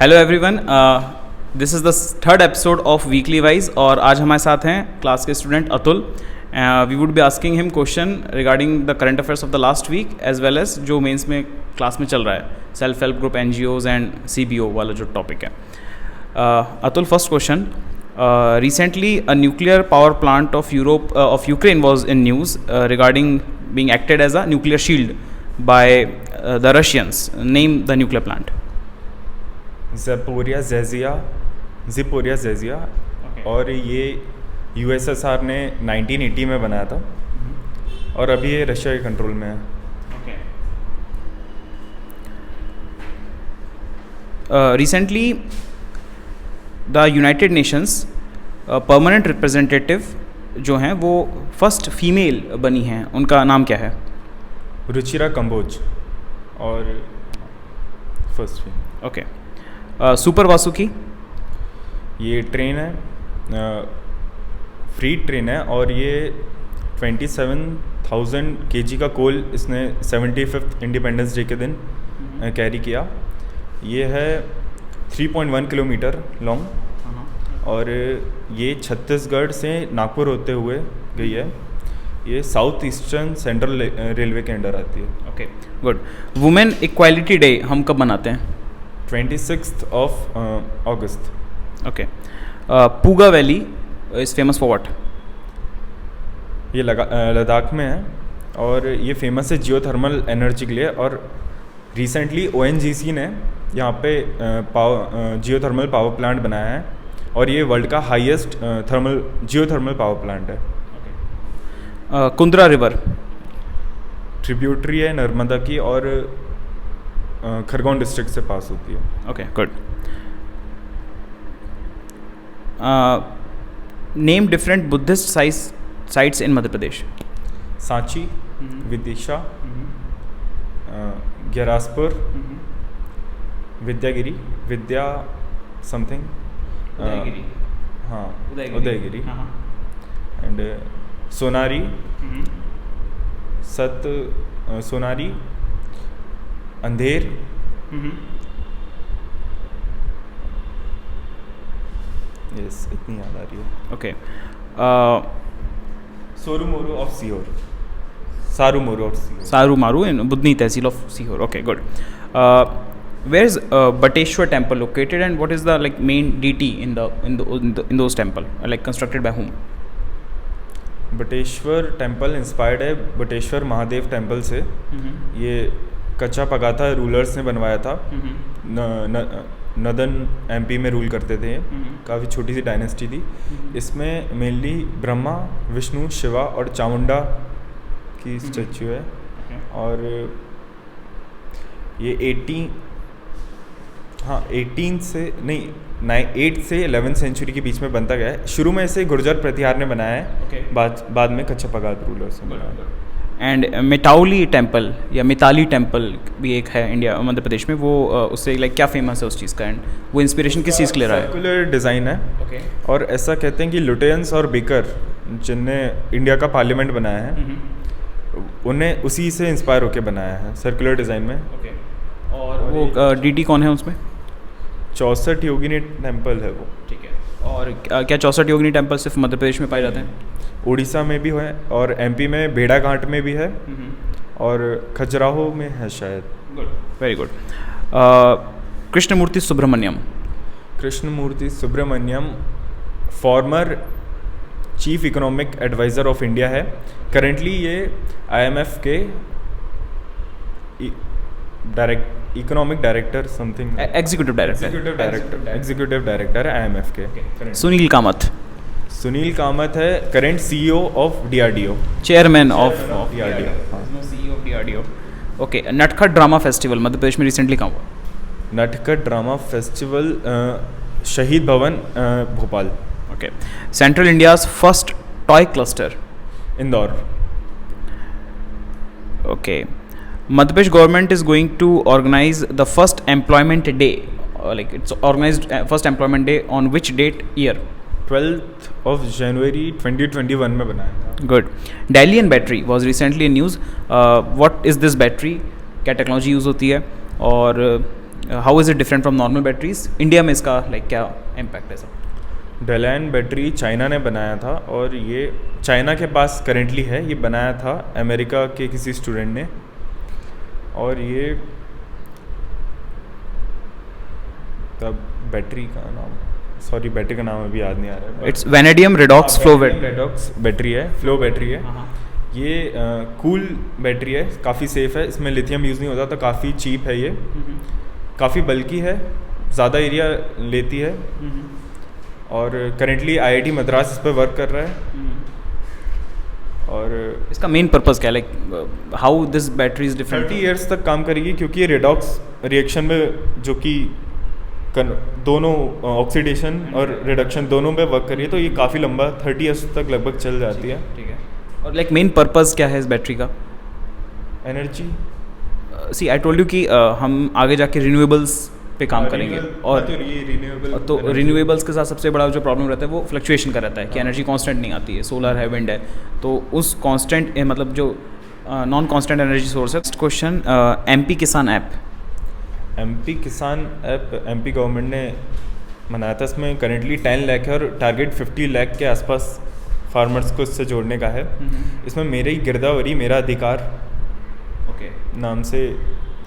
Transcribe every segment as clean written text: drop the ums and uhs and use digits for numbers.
Hello everyone, this is the third episode of weekly wise और आज हमारे साथ हैं क्लास के student Atul. We would be asking him question regarding the current affairs of the last week as well as जो mains में class में चल रहा है, self help group, NGOs and CBO वाला जो टॉपिक है. Atul, first question. Recently a nuclear power plant of Ukraine was in news regarding being acted as a nuclear shield by the Russians. Name the nuclear plant. ज़पोरिया ज़ेज़िया. Okay. और ये USSR ने 1980 में बनाया था और अभी ये रशिया के कंट्रोल में है. Okay. Recently the United Nations permanent representative जो हैं वो फर्स्ट फीमेल बनी हैं, उनका नाम क्या है? रुचिरा कंबोज और first female. Okay. Super Vasuki. ये ट्रेन है, फ्री ट्रेन है और ये 27,000 kg का कोल इसने 75th इंडिपेंडेंस डे के दिन कैरी किया. ये है 3.1 किलोमीटर लॉन्ग और ये छत्तीसगढ़ से नागपुर होते हुए गई है. ये साउथ ईस्टर्न सेंट्रल रेलवे के अंडर आती है. Okay, good. Women equality day हम कब मनाते हैं? 26th of August. Okay. Puga valley is famous for what? ये लद्दाख में है और ये फेमस है जियोथर्मल एनर्जी के लिए. और रिसेंटली ONGC ने यहाँ पे जियोथर्मल पावर प्लांट बनाया है और ये वर्ल्ड का हाईएस्ट जियोथर्मल पावर प्लांट है. कुंद्रा रिवर. ट्रिब्यूटरी है नर्मदा की और खरगोन डिस्ट्रिक्ट से पास होती है. Okay, good. Name different Buddhist sites in Madhya Pradesh. Sanchi, Vidisha, Gyaraspur, Vidyagiri, Vidya something, हाँ उदयगिरी, एंड सोनारी, सोनारी, अंधेर, यस इतनी याद आ रही है. Okay. Sarumaru of Sehore. Sarumaru of Sehore. Sarumaru in Budhni tehsil of Sehore. Okay, good. Where is Bateshwar temple located and what is the main deity in those temple constructed by whom? Bateshwar temple inspired है Bateshwar Mahadev temple से. ये कच्चा पगाथा रूलर्स ने बनवाया था. नदन MP में रूल करते थे. काफ़ी छोटी सी डायनेस्टी थी. इसमें मेनली ब्रह्मा, विष्णु, शिवा और चामुंडा की स्टैचू है. और ये 8 से 11th सेंचुरी के बीच में बनता गया है. शुरू में इसे गुर्जर प्रतिहार ने बनाया है. बाद में कच्चा पगात रूलर्स ने बनाया. एंड मिताउली टेम्पल या मिताली टेम्पल भी एक है इंडिया मध्य प्रदेश में, वो उससे क्या फेमस है उस चीज़ का, एंड वो इंस्पिरेशन किस चीज़ के ले रहा है? सर्कुलर डिज़ाइन है. और ऐसा कहते हैं कि लुटेयंस और बेकर जिनने इंडिया का पार्लियामेंट बनाया है उन्हें उसी से इंस्पायर होकर बनाया है सर्कुलर डिज़ाइन में. और वो डीटी कौन है उसमें? 64 योगिनी टेम्पल है वो. ठीक है. और क्या 64 योगिनी टेम्पल सिर्फ मध्य प्रदेश में पाए जाते हैं? उड़ीसा में भी है और MP में भेड़ाघाट में भी है और खजुराहो में है शायद. Good, very good. Krishnamurthy Subramanian former chief economic adviser of India है. करेंटली ये IMF के economic director something, executive director है IMF के. सुनील कामत है current CEO of DRDO, chairman of DRDO. CEO of DRDO. Okay. Natkhat drama festival Madhya Pradesh में रिसेंटली कहाँ हुआ? Natkhat drama festival Shaheed Bhavan Bhopal. Okay. Central India's first toy cluster. Indore. Okay. Madhya Pradesh government is going to organize the first employment day, it's organized first employment day on which date, year? 12th of January 2021 में बनाया था. Good. Dalian battery was recently in news. What is this battery? क्या technology use होती है और how is it different from normal batteries? India में इसका like क्या इम्पैक्ट है सब? डेलैन बैटरी चाइना ने बनाया था और ये चाइना के पास करेंटली है। ये बनाया था अमेरिका के किसी स्टूडेंट ने, और ये तब बैटरी का नाम अभी याद नहीं आ रहा है। It's vanadium redox flow redox battery है, फ्लो बैटरी है। ये कूल बैटरी है, काफ़ी सेफ़ है, इसमें लिथियम यूज़ नहीं होता, तो काफ़ी चीप है ये, काफ़ी बल्कि है, ज़्यादा एरिया लेती है, और करेंटली आईआईटी मद्रास इस पर वर्क कर रहा है। और इसका मेन पर्पस क्या है, like how this battery is different? 30 years तक काम करेगी, क्योंकि ये रेडॉक्स रिएक्शन में जो कि दोनों ऑक्सीडेशन और रिडक्शन दोनों पे वर्क करिए, तो ये काफ़ी लंबा 30 ईयर्स तक लगभग चल जाती है। ठीक है। और लाइक मेन पर्पस क्या है इस बैटरी का? Energy. See I told you कि हम आगे जाके रिन्यूएबल्स पे काम करेंगे, और तो रिन्यूएबल्स के साथ सबसे बड़ा जो प्रॉब्लम रहता है वो फ्लक्चुएशन का रहता है कि एनर्जी कांस्टेंट नहीं आती है। सोलर है, विंड है, तो उस कांस्टेंट मतलब जो नॉन कांस्टेंट एनर्जी सोर्स है। क्वेश्चन, एमपी किसान ऐप। एमपी किसान ऐप एमपी गवर्नमेंट ने बनाया था। इसमें करेंटली 10 लाख है और टारगेट 50 लाख के आसपास फार्मर्स को इससे जोड़ने का है। इसमें मेरी गिरदावरी मेरा अधिकार नाम से।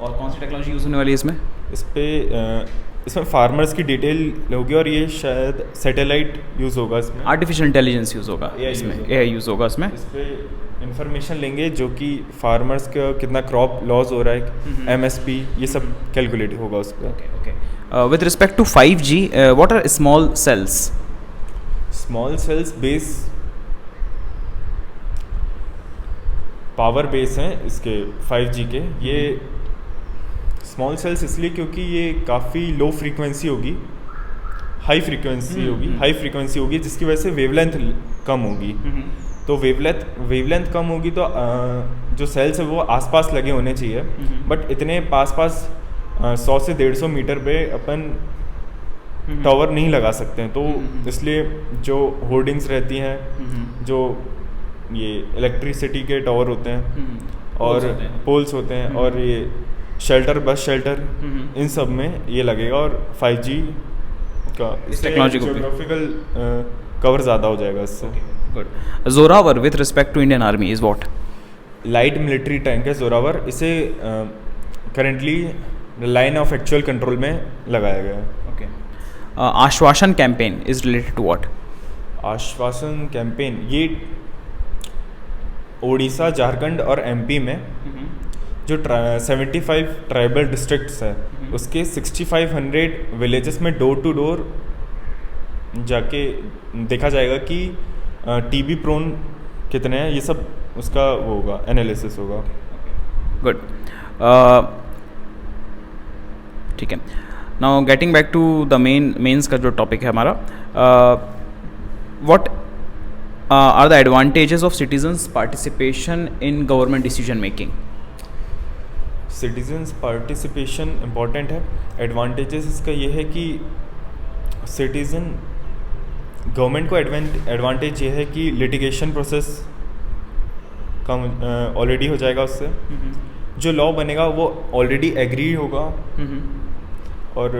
और कौन सी टेक्नोलॉजी यूज़ होने वाली है इसमें? इसमें फार्मर्स की डिटेल होगी, और ये शायद सैटेलाइट यूज़ होगा इसमें, आर्टिफिशियल इंटेलिजेंस यूज़ होगा इसमें, एआई यूज़ होगा इसमें। इस पर इंफॉर्मेशन लेंगे जो कि फार्मर्स का कितना क्रॉप लॉस हो रहा है, एमएसपी, ये सब कैलकुलेट होगा उस पर। Okay. With respect to 5G, what are small cells? Small cells base power base हैं इसके 5G के। ये स्मॉल सेल्स इसलिए क्योंकि ये काफ़ी लो फ्रीक्वेंसी होगी, हाई फ्रीक्वेंसी होगी, जिसकी वजह से वेवलेंथ कम होगी। तो वेवलेंथ कम होगी तो जो सेल्स है वो आसपास लगे होने चाहिए, बट इतने पास 100 से 150 मीटर पे अपन टावर नहीं लगा सकते हैं। तो इसलिए जो होर्डिंग्स रहती हैं, जो ये इलेक्ट्रिसिटी के टावर होते हैं और पोल्स होते हैं, और ये शेल्टर, बस शेल्टर, इन सब में ये लगेगा, और 5G का टेक्नोलॉजी को ज्योग्राफिकल कवर ज़्यादा हो जाएगा इससे। Good. Zorawar with respect to Indian army is what? Light military tank है जोरावर। इसे currently line of actual control में लगाया गया है। Okay. Ashwasan campaign is related to what? Ashwasan campaign ये ओडिशा, झारखंड और एमपी में जो 75 ट्राइबल डिस्ट्रिक्ट्स है, उसके 6500 विलेजेस में डोर टू डोर जाके देखा जाएगा कि टीबी प्रोन कितने हैं, ये सब उसका वो होगा, एनालिसिस होगा। गुड। ठीक है। Now getting back to the mains का जो टॉपिक है हमारा, what are the advantages of citizens participation in government decision making? Citizens participation important है। एडवांटेजेस इसका ये है कि सिटीज़न गवर्नमेंट को एडवांटेज ये है कि लिटिगेशन प्रोसेस कम ऑलरेडी हो जाएगा उससे। जो लॉ बनेगा वो ऑलरेडी एग्री होगा, और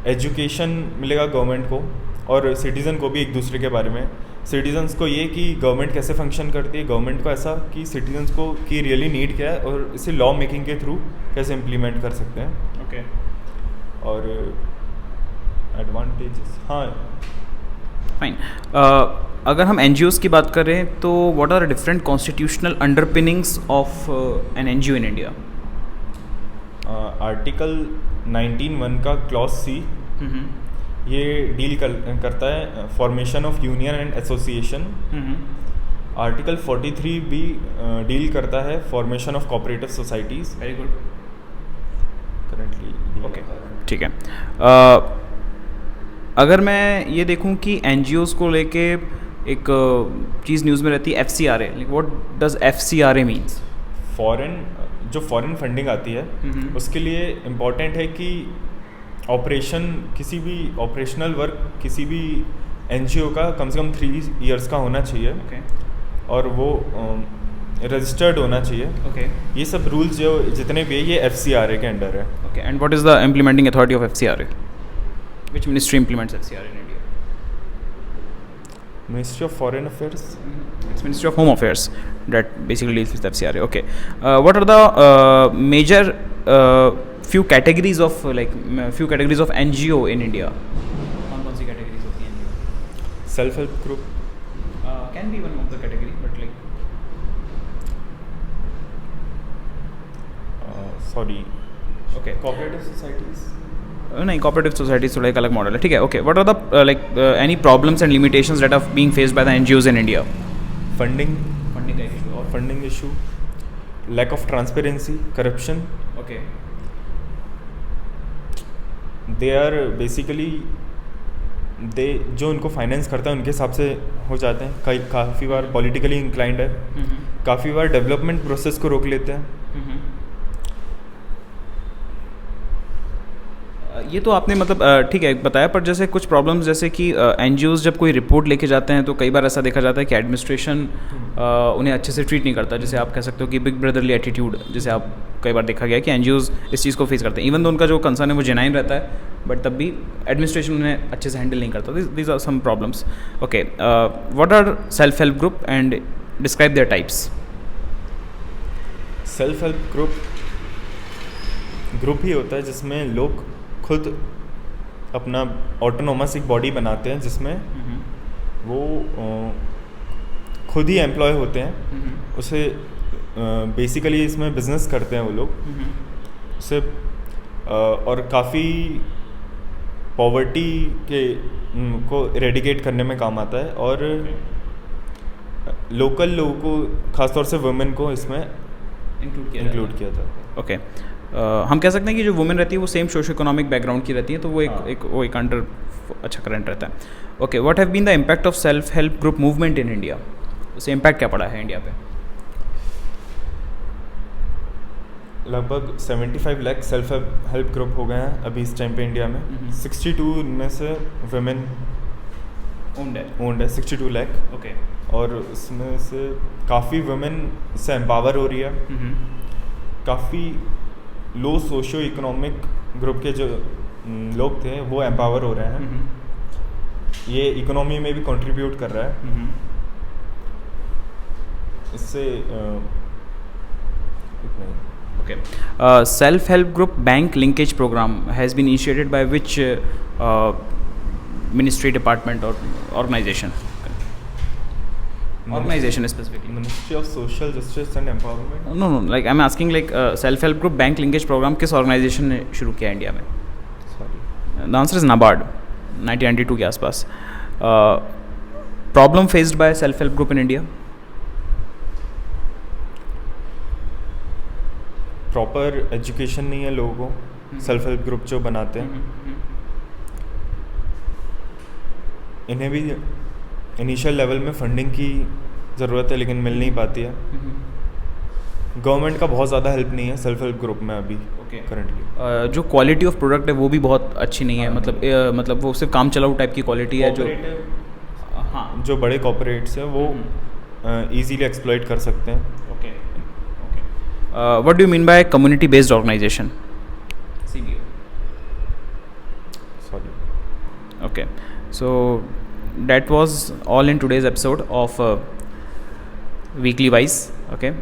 एजुकेशन मिलेगा गवर्नमेंट को और सिटीज़न को भी एक दूसरे के बारे में। सिटीजन्स को ये कि गवर्नमेंट कैसे फंक्शन करती है, गवर्नमेंट को ऐसा कि सिटीजन्स को की रियली नीड क्या है और इसे लॉ मेकिंग के थ्रू कैसे इम्प्लीमेंट कर सकते हैं। ओके। और एडवांटेजेस, हाँ फाइन। अगर हम NGOs की बात करें तो what are different constitutional underpinnings of an NGO in India? Article 19(1) का क्लॉज C ये डील करता है formation of union and association. Article 43 भी डील करता है formation of cooperative societies. Very good. Currently okay, ठीक है। अगर मैं ये देखूं कि NGOs को लेके एक चीज़ न्यूज़ में रहती है FCRA, like what does FCRA means? जो फॉरेन फंडिंग आती है उसके लिए इम्पॉर्टेंट है कि किसी भी ऑपरेशनल वर्क किसी भी NGO का कम से कम 3 इयर्स का होना चाहिए। Okay. और वो रजिस्टर्ड होना चाहिए। Okay. ये सब रूल्स जो जितने भी है ये FCRA के अंडर है। Okay. And what is the implementing authority of FCRA? Which ministry implements FCRA in India? Ministry of foreign affairs. It's Ministry of Home Affairs that basically deals with FCRA. Okay. What are the major few categories of few categories of NGO in India? कौन सी categories होती हैं NGO? Self help group Can be one of the category, but like sorry okay. Cooperative societies. नहीं, cooperative societies थोड़ा एक अलग model है, ठीक है। Okay, what are the any problems and limitations that are being faced by the NGOs in India? Funding का issue और funding issue, lack of transparency, corruption. Okay they are basically जो उनको फाइनेंस करता है उनके हिसाब से हो जाते हैं। काफ़ी बार पॉलिटिकली इंक्लाइंड है, काफ़ी बार डेवलपमेंट प्रोसेस को रोक लेते हैं। ये तो आपने मतलब ठीक है बताया, पर जैसे कुछ प्रॉब्लम्स जैसे कि NGOs जब कोई रिपोर्ट लेके जाते हैं तो कई बार ऐसा देखा जाता है कि एडमिनिस्ट्रेशन उन्हें अच्छे से ट्रीट नहीं करता। जैसे आप कह सकते हो कि बिग ब्रदरली एटीट्यूड, जैसे आप कई बार देखा गया कि NGOs इस चीज़ को फेस करते हैं, इवन तो उनका जो कंसर्न है वो जेन्युइन रहता है, बट तब भी एडमिनिस्ट्रेशन उन्हें अच्छे से हैंडल नहीं करता। These are some problems. Okay, what are self help group and describe their types? Self help group ही होता है जिसमें लोग खुद अपना ऑटोनोमस एक बॉडी बनाते हैं, जिसमें वो खुद ही एम्प्लॉय होते हैं। उसे बेसिकली इसमें बिजनेस करते हैं वो लोग उसे, और काफ़ी पॉवर्टी को इरेडिकेट करने में काम आता है, और लोकल लोगों को, खासतौर से वुमेन को इसमें इंक्लूड किया जाता है। ओके, हम कह सकते हैं कि जो वुमेन रहती है वो सेम सोशो इकोनॉमिक बैकग्राउंड की रहती है, तो वो एक अंडर अच्छा करंट रहता है। Okay, what have been the impact of self help group movement in India? उससे इम्पैक्ट क्या पड़ा है इंडिया पे? लगभग 75 लाख सेल्फ हेल्प ग्रुप हो गए हैं अभी इस टाइम पे इंडिया में। 62 में से वुमेन ओन्ड है 62 लाख। ओके, और उसमें से काफ़ी वुमेन से एम्पावर हो रही है। काफ़ी लो सोशो इकोनॉमिक ग्रुप के जो लोग थे वो एम्पावर हो रहे हैं। ये इकोनॉमी में भी कंट्रीब्यूट कर रहा है। इससे okay. Self-help group bank linkage program has been initiated by which ministry, department or organization? Organization specifically. Ministry of Social Justice and Empowerment. No, like I'm asking like self-help group bank linkage program किस organization ने शुरू किया India में? Sorry. The answer is NABARD, 1992 के आसपास। Problem faced by self-help group in India? Proper education नहीं है लोगों को सेल्फ हेल्प ग्रुप जो बनाते हैं। इन्हें भी इनिशियल लेवल में फंडिंग की ज़रूरत है, लेकिन मिल नहीं पाती है। गवर्नमेंट का बहुत ज़्यादा हेल्प नहीं है सेल्फ हेल्प ग्रुप में अभी करंटली। जो क्वालिटी ऑफ प्रोडक्ट है वो भी बहुत अच्छी नहीं है, मतलब वो सिर्फ काम चलाऊ टाइप की क्वालिटी है। जो बड़े कॉर्पोरेट्स हैं वो इजीली एक्सप्लॉइट कर सकते हैं। What do you mean by community based organization? CBO. Sorry. Okay, so that was all in today's episode of Weekly Wise. Okay.